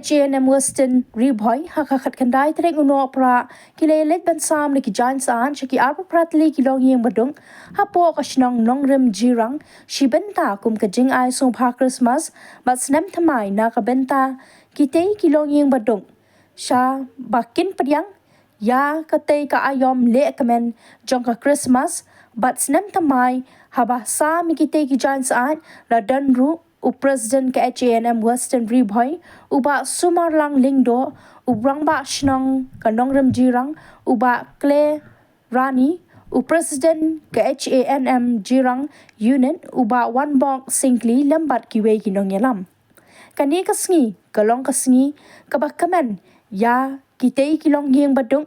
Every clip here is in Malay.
H&M Western Riboy hakakat kandai tereng uno pra kilelet ban sam ni ki giant an chaki arpa pratli ki long yeng badung hapo ka shnong nongrem jirang shibenta kum ka jing ai song pa Christmas but snem thamai na ka benta kitei ki long yeng badung sha bakin pryang ya katei ka ayom le kamen jong ka Christmas but snem thamai haba sa mi kitei ki giant an la dan ru President ke H&M Western Riboy uba sumarlang lingdo ubrang ba shnong kanongrem jirang uba Claire Rani President ke H&M jirang unit uba one bok singli lambat kiwe kinong yalam kani kasngi kalong kasngi kabak kamen ya kitei kilong yeng badung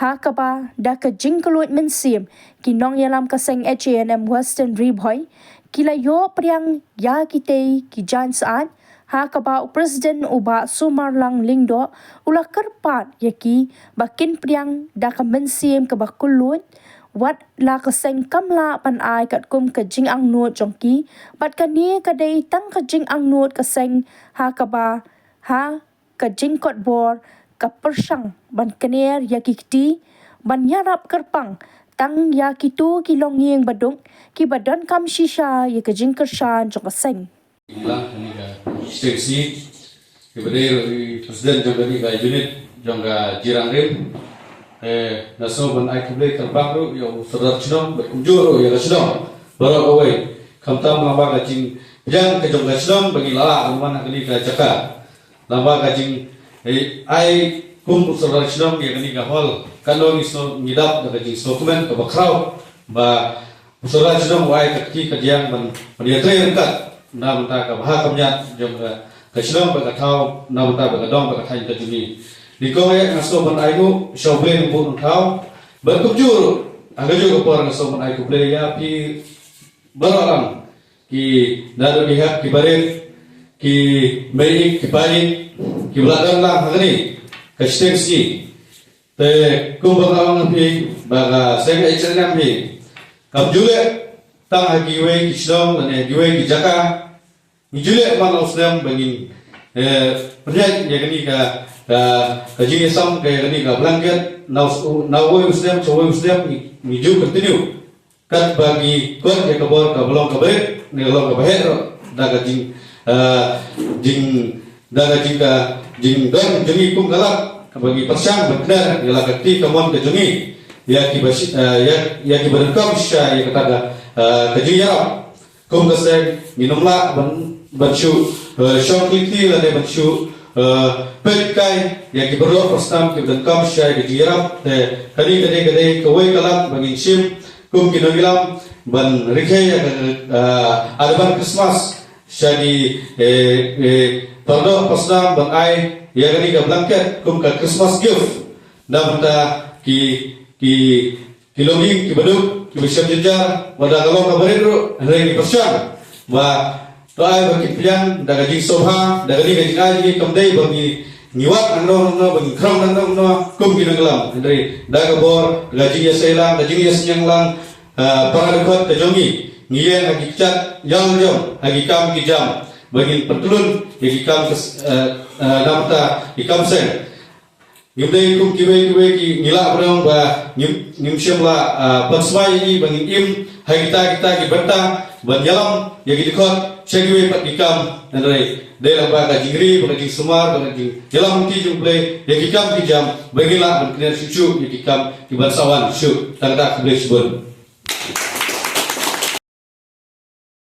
ha kaba da ka jingkaluit mensim kinong yalam kaseng H&M Western Riboy kila yo priang ya kitei ki jan saan ha kaba president uba sumarlang lingdo ula kerpat yaki bakin priang da ka mensim ka bakulut wat la ka seng kamla pan ai kat kum ka jing ang nuot jongki bat kani ka dei tang ka jing ang nuot ka seng ha kaba ha ka jing kot bor ka persang ban kener yaki kti ban yarap kerpang tang ya kitu kilong yeng badung ki badan kam shisha ye ka jing kershan jong ka seng lah ini ka steksi ke bade president jong ni ka unit jong ka jirang rim naso ban ai kuble terbak ru yo sedar chnom berkunjur yo ka chnom baru away kamta lamba ka jing jang ke jong ka chnom bagi lala man ka ni ka jaka lamba ka jing ai kum sedar chnom ye ka ni ka hol kalong iso ngidap ka jing dokumen ka bakrau ba Usaha sedang wai kaki kajian mendiatri engkat na benta ka bahak kamnyat jom ka sedang ba kathau na benta ba kadong ba kathai ka juni diko ya ngaso ban aigu shobe bu thau berkujur aga jo ko por ngaso ban aigu ple ya pi baralang ki nado lihat ki barit ki meri ki pari ki beladan lang hagani ka stemsi te kumbalang pi ba seng H&M pi kam jule tang hagi we kisong ane giwe ki jaka ni jule man osdem bangin project ya kani ka jing sam ka kani ka blanket na we osdem so we osdem ni ju continue kat bagi kon ya kabor ka belong ka baik ni belong ka baik da ka jing don jengi kum galak bagi persang benar ya la kati kamon ka jengi ya ki berkam sya ya kata kejia kum keseng minumlah banshu shongkliti la de banshu petkai ya ki berdoa persam ki berkam sya kejia te kadi kawai kalam bangin sim kum ki nogilam ban rikhe ya adban Christmas syadi berdoa persam ban ai ya kadi ka blanket kum ka Christmas gift dan ki kiloging ki baduk ki bisa jejar wada kalau kabarin ru hari ni persian wa to ai bagi pian daga jing soha daga ni gaji aji kamdai bagi niwat ando bagi kram ando kum ki ngelam dari daga bor gaji ya selang gaji ya senyang lang para dekat ke jongi ngiyen agi cat yang jom agi kam ki jam bagi pertulun agi kam namta ikam sen Yudai kum kiwe ki ngila berang ba ngimsyam la panswai ni bangin im hai kita ki benta ban yalam ya ki dikot chegiwe pat dikam nandai dela ba ka jingri ba jing sumar ba jing yalam ti jumple ya ki kam ki jam bagila ban kiner sucu ya ki kam ki bansawan syu tangda kble subur